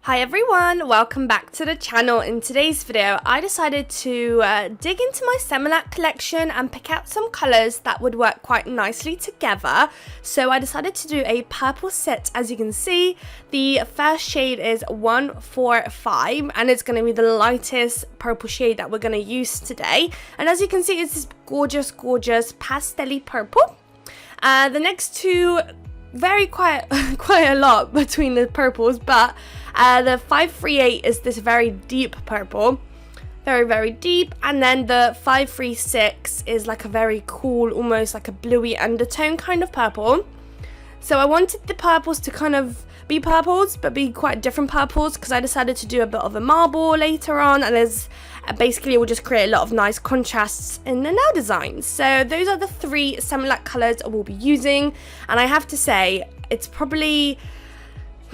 Hi everyone, welcome back to the channel. In today's video, I decided to dig into my Semilac collection and pick out some colours that would work quite nicely together. So I decided to do a purple set. As you can see, the first shade is 145 and it's going to be the lightest purple shade that we're going to use today. And as you can see, it's this gorgeous pastel-y purple. The next two vary quite a lot between the purples, but the 538 is this very deep purple, very deep, and then the 536 is like a very cool, almost like a bluey undertone kind of purple. So I wanted the purples to kind of be purples, but be quite different purples, because I decided to do a bit of a marble later on, and there's basically it will just create a lot of nice contrasts in the nail designs. So those are the three Semilac colours I will be using, and I have to say it's probably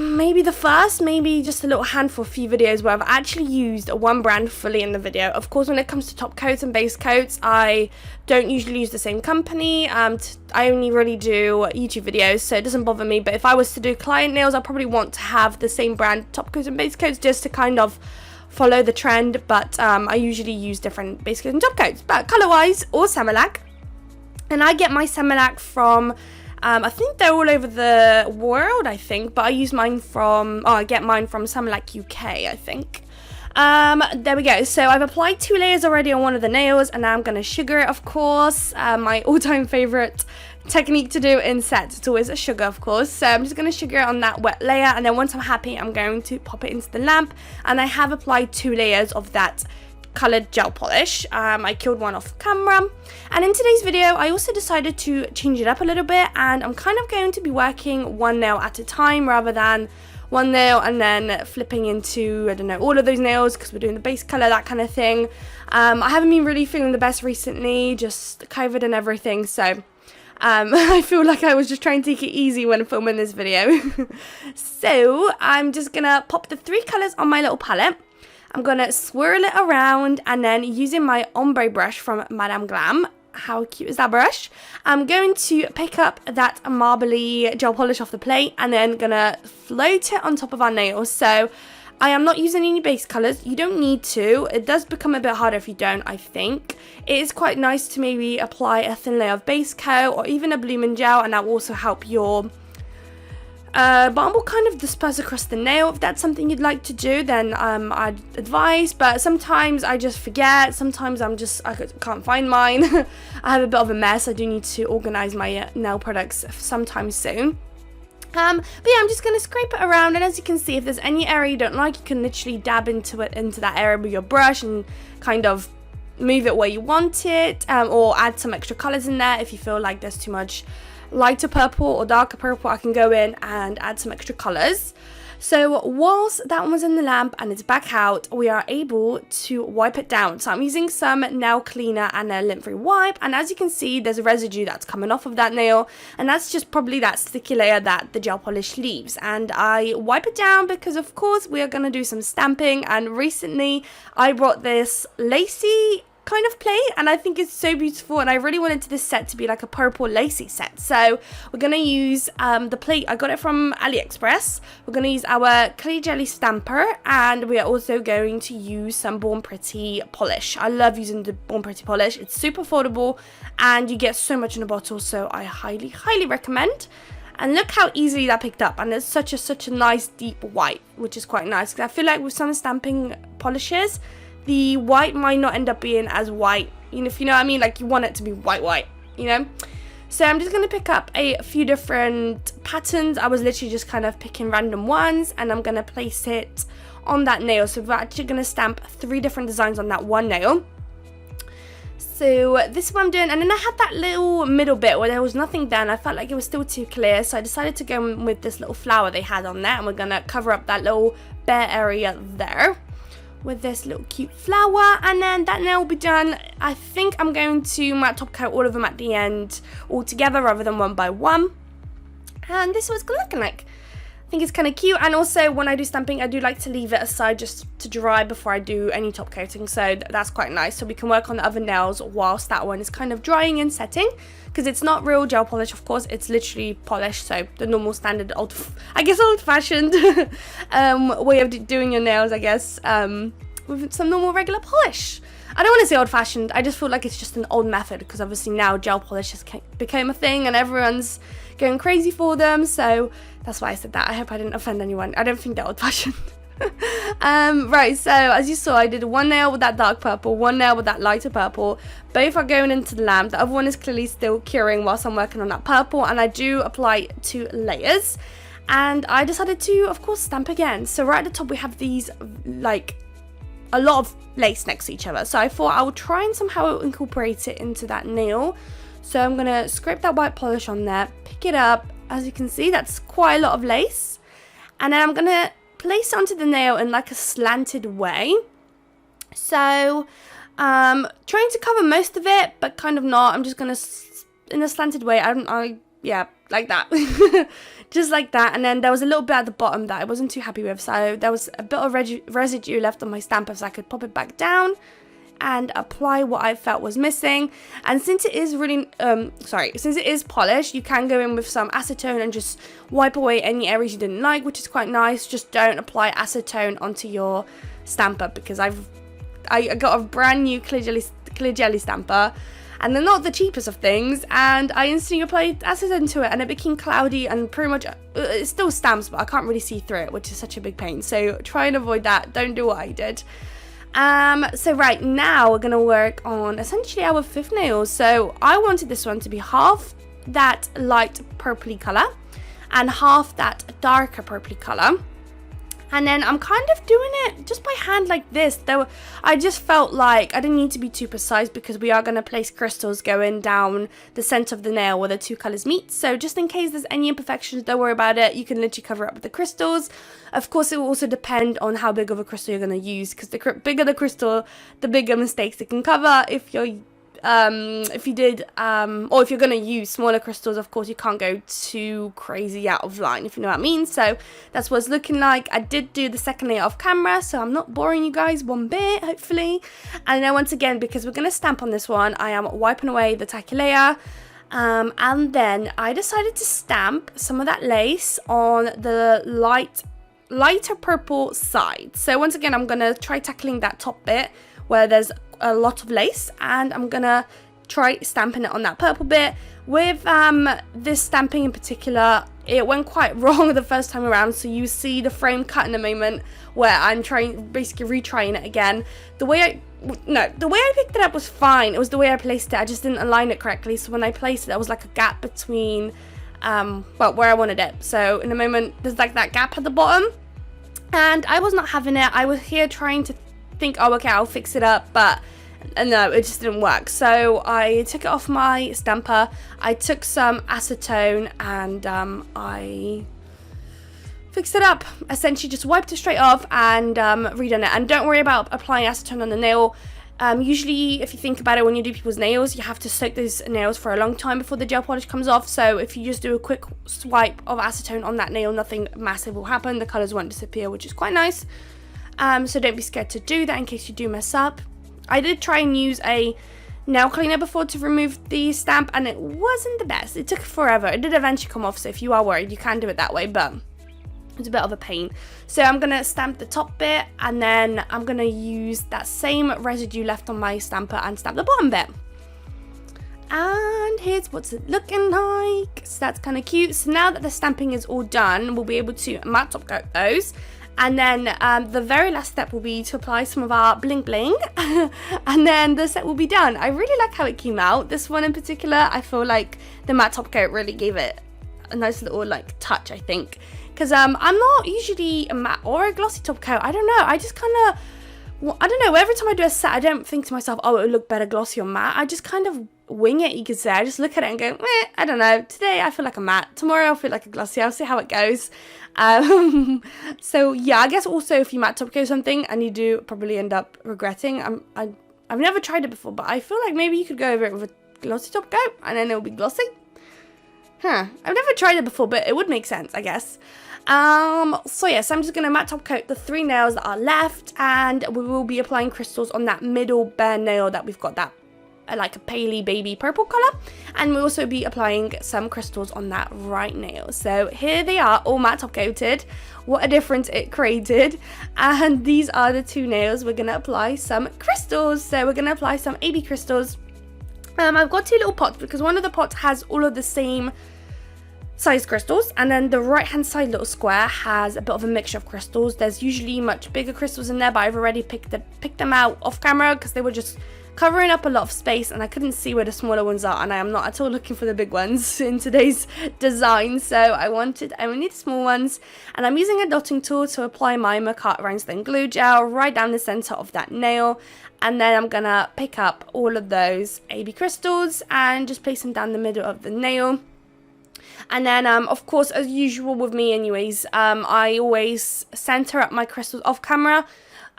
maybe the first, maybe just a little handful, few videos where I've actually used one brand fully in the video. Of course, when it comes to top coats and base coats, I don't usually use the same company. I only really do YouTube videos, so it doesn't bother me. But if I was to do client nails, I probably want to have the same brand top coats and base coats just to kind of follow the trend. But I usually use different base coats and top coats. But color-wise, all Semilac. And I get my Semilac from I think they're all over the world, but I use mine from, I get mine from Semilac UK, I think. There we go. So I've applied 2 layers already on one of the nails, and now I'm going to sugar it, of course. My all-time favorite technique to do in sets, it's always a sugar, of course. So I'm just going to sugar it on that wet layer, and then once I'm happy, I'm going to pop it into the lamp. And I have applied 2 layers of that coloured gel polish. I killed one off camera, and in today's video I also decided to change it up a little bit, and I'm kind of going to be working one nail at a time rather than one nail and then flipping into, I don't know, all of those nails, because we're doing the base colour, that kind of thing. I haven't been really feeling the best recently, just COVID and everything, so I feel like I was just trying to take it easy when filming this video. So I'm just gonna pop the 3 colours on my little palette. I'm going to swirl it around, and then using my ombre brush from Madame Glam, how cute is that brush? I'm going to pick up that marbly gel polish off the plate and then going to float it on top of our nails. So I am not using any base colours. You don't need to. It does become a bit harder if you don't, I think. It is quite nice to maybe apply a thin layer of base coat or even a blooming gel, and that will also help your balm will kind of disperse across the nail. If that's something you'd like to do, then I'd advise, but sometimes I just forget. Sometimes I can't find mine. I have a bit of a mess. I do need to organize my nail products sometime soon. But yeah, I'm just going to scrape it around, and as you can see, if there's any area you don't like, you can literally dab into that area with your brush and kind of move it where you want it, or add some extra colors in there. If you feel like there's too much lighter purple or darker purple, I can go in and add some extra colors. So whilst that one was in the lamp and it's back out, we are able to wipe it down. So I'm using some nail cleaner and a lint-free wipe, and as you can see, there's a residue that's coming off of that nail, and that's just probably that sticky layer that the gel polish leaves. And I wipe it down because of course we are going to do some stamping, and recently I brought this lacy kind of plate, and I think it's so beautiful, and I really wanted this set to be like a purple lacy set. So we're going to use the plate. I got it from AliExpress. We're going to use our clay jelly stamper, and we are also going to use some Born Pretty polish. I love using the Born Pretty polish. It's super affordable and you get so much in a bottle, so I highly recommend. And look how easily that picked up, and it's such a nice deep white, which is quite nice, because I feel like with some stamping polishes the white might not end up being as white, if you know what I mean, like you want it to be white, So I'm just going to pick up a few different patterns. I was literally just kind of picking random ones, and I'm going to place it on that nail. So we're actually going to stamp 3 different designs on that one nail. So this is what I'm doing, and then I had that little middle bit where there was nothing there, and I felt like it was still too clear, so I decided to go in with this little flower they had on there, and we're going to cover up that little bare area there with this little cute flower, and then that nail will be done. I think I'm going to matte top coat all of them at the end all together rather than one by one, and this is what it's looking like. I think it's kind of cute, and also when I do stamping, I do like to leave it aside just to dry before I do any top coating, so that's quite nice. So we can work on the other nails whilst that one is kind of drying and setting, because it's not real gel polish, of course, it's literally polish, so the normal standard old-fashioned way of doing your nails, I guess, with some normal regular polish. I don't want to say old-fashioned, I just feel like it's just an old method, because obviously now gel polish has become a thing and everyone's going crazy for them, so that's why I said that. I hope I didn't offend anyone. I don't think they're old-fashioned. Right, so as you saw, I did one nail with that dark purple, one nail with that lighter purple. Both are going into the lamp. The other one is clearly still curing whilst I'm working on that purple, and I do apply 2 layers. And I decided to, of course, stamp again. So right at the top we have these, like, a lot of lace next to each other. So I thought I would try and somehow incorporate it into that nail. So I'm going to scrape that white polish on there, pick it up. As you can see, that's quite a lot of lace. And then I'm going to place it onto the nail in like a slanted way. So trying to cover most of it, but kind of not. I'm just going to, in a slanted way, yeah, like that. Just like that. And then there was a little bit at the bottom that I wasn't too happy with. So there was a bit of residue left on my stamper, so I could pop it back down and apply what I felt was missing. And since it is really since it is polished, you can go in with some acetone and just wipe away any areas you didn't like, which is quite nice. Just don't apply acetone onto your stamper, because I got a brand new clear jelly stamper, and they're not the cheapest of things, and I instantly applied acetone to it and it became cloudy, and pretty much it still stamps, but I can't really see through it, which is such a big pain. So try and avoid that. Don't do what I did. So right now we're gonna work on essentially our 5th nail. So I wanted this one to be half that light purpley color and half that darker purpley color, and then I'm kind of doing it just by hand like this. Though I just felt like I didn't need to be too precise, because we are going to place crystals going down the center of the nail where the 2 colors meet. So just in case there's any imperfections, don't worry about it. You can literally cover it up with the crystals. Of course, it will also depend on how big of a crystal you're going to use, because the bigger the crystal, the bigger mistakes it can cover. If you're if you're going to use smaller crystals, of course you can't go too crazy out of line, if you know what I mean. So that's what it's looking like. I did do the 2nd layer off camera, so I'm not boring you guys one bit, hopefully. And then once again, because we're going to stamp on this one, I am wiping away the tacky layer, and then I decided to stamp some of that lace on the lighter purple side. So once again, I'm going to try tackling that top bit where there's a lot of lace, and I'm gonna try stamping it on that purple bit. With this stamping in particular, it went quite wrong the first time around, so you see the frame cut in a moment where I'm basically retrying it again. The way I picked it up was fine. It was the way I placed it. I just didn't align it correctly, so when I placed it, there was like a gap between where I wanted it. So in a moment, there's like that gap at the bottom, and I was not having it. I was here trying to think, oh okay, I'll fix it up, but no, it just didn't work. So I took it off my stamper, I took some acetone, and I fixed it up. Essentially just wiped it straight off and redone it. And don't worry about applying acetone on the nail. Usually, if you think about it, when you do people's nails, you have to soak those nails for a long time before the gel polish comes off. So if you just do a quick swipe of acetone on that nail, nothing massive will happen. The colours won't disappear, which is quite nice. So don't be scared to do that in case you do mess up. I did try and use a nail cleaner before to remove the stamp, and it wasn't the best. It took forever. It did eventually come off, so if you are worried, you can do it that way, but it's a bit of a pain. So I'm going to stamp the top bit, and then I'm going to use that same residue left on my stamper and stamp the bottom bit. And here's what's it looking like. So that's kind of cute. So now that the stamping is all done, we'll be able to matte top coat those. And then the very last step will be to apply some of our bling bling, and then the set will be done. I really like how it came out. This one in particular, I feel like the matte top coat really gave it a nice little like touch, I think. Because I'm not usually a matte or a glossy top coat. I don't know. I just kind of, I don't know. Every time I do a set, I don't think to myself, oh, it would look better glossy or matte. I just kind of wing it, you could say. I just look at it and go, I don't know. Today I feel like a matte. Tomorrow I'll feel like a glossy. I'll see how it goes. So yeah, I guess also if you matte top coat something and you do probably end up regretting. I've never tried it before, but I feel like maybe you could go over it with a glossy top coat and then it'll be glossy. I've never tried it before, but it would make sense, I guess. So yes, I'm just going to matte top coat the 3 nails that are left, and we will be applying crystals on that middle bare nail that we've got that like a paley baby purple color, and we'll also be applying some crystals on that right nail. So here they are, all matte top coated. What a difference it created. And these are the 2 nails we're going to apply some crystals. So we're going to apply some AB crystals. I've got 2 little pots because one of the pots has all of the same size crystals, and then the right hand side little square has a bit of a mixture of crystals. There's usually much bigger crystals in there, but I've already picked them out off camera because they were just covering up a lot of space and I couldn't see where the smaller ones are, and I am not at all looking for the big ones in today's design, so I only need the small ones. And I'm using a dotting tool to apply my Macart rhinestone glue gel right down the center of that nail, and then I'm gonna pick up all of those AB crystals and just place them down the middle of the nail. And then, of course, as usual with me anyways, I always center up my crystals off camera.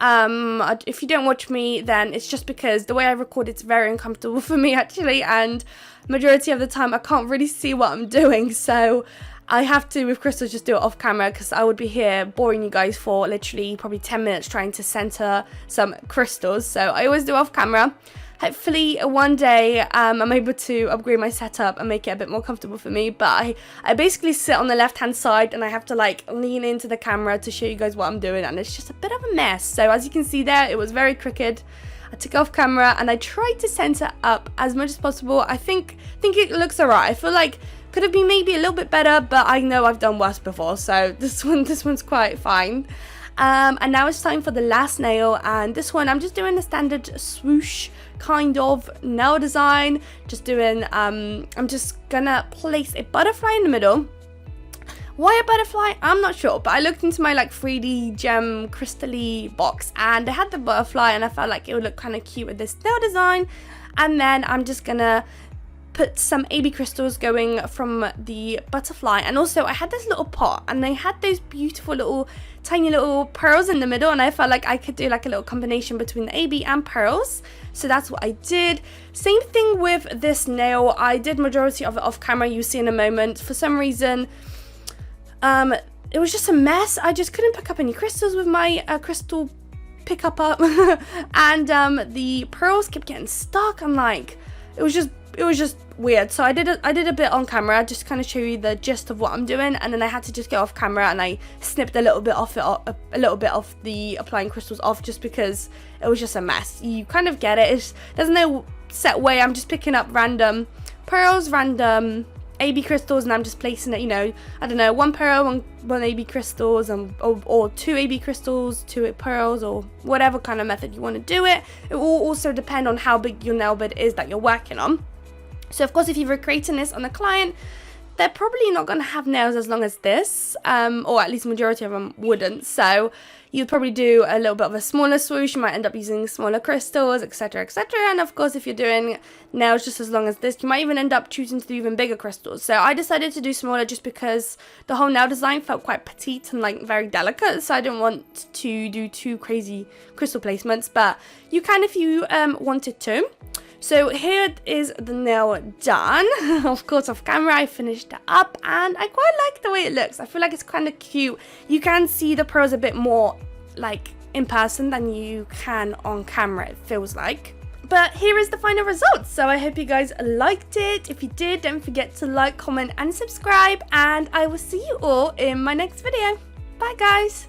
If you don't watch me, then it's just because the way I record, it's very uncomfortable for me actually, and majority of the time I can't really see what I'm doing, so I have to, with crystals, just do it off camera because I would be here boring you guys for literally probably 10 minutes trying to center some crystals, so I always do it off camera. Hopefully one day I'm able to upgrade my setup and make it a bit more comfortable for me, but I basically sit on the left hand side and I have to like lean into the camera to show you guys what I'm doing, and it's just a bit of a mess. So as you can see there, it was very crooked. I took it off camera and I tried to center up as much as possible. I think it looks alright. I feel like could have been maybe a little bit better, but I know I've done worse before, so this one's quite fine. And now it's time for the last nail, and this one I'm just doing the standard swoosh kind of nail design. Just doing I'm just gonna place a butterfly in the middle. Why a butterfly? I'm not sure, but I looked into my like 3D gem crystal-y box and they had the butterfly, and I felt like it would look kind of cute with this nail design. And then I'm just gonna put some AB crystals going from the butterfly, and also I had this little pot and they had those beautiful little tiny little pearls in the middle, and I felt like I could do like a little combination between the AB and pearls, so that's what I did. Same thing with this nail, I did majority of it off camera, you see in a moment. For some reason it was just a mess. I just couldn't pick up any crystals with my crystal pick up and the pearls kept getting stuck, and like it was just weird. So I did a bit on camera just kind of show you the gist of what I'm doing, and then I had to just get off camera and I snipped a little bit off the applying crystals off, just because it was just a mess. You kind of get it. There's no set way. I'm just picking up random pearls, random AB crystals, and I'm just placing it, you know, I don't know, 1 pearl, one AB crystals, or 2 AB crystals, 2 pearls, or whatever kind of method you want to do it. It will also depend on how big your nail bed is that you're working on. So of course, if you're creating this on a client, they're probably not going to have nails as long as this, or at least majority of them wouldn't. So you'd probably do a little bit of a smaller swoosh. You might end up using smaller crystals, etc, etc. And of course, if you're doing nails just as long as this, you might even end up choosing to do even bigger crystals. So I decided to do smaller just because the whole nail design felt quite petite and like very delicate, so I didn't want to do too crazy crystal placements, but you can if you wanted to. So here is the nail done. Of course, off camera I finished it up and I quite like the way it looks. I feel like it's kind of cute. You can see the pearls a bit more like in person than you can on camera, it feels like. But here is the final result. So I hope you guys liked it. If you did, don't forget to like, comment and subscribe, and I will see you all in my next video. Bye guys.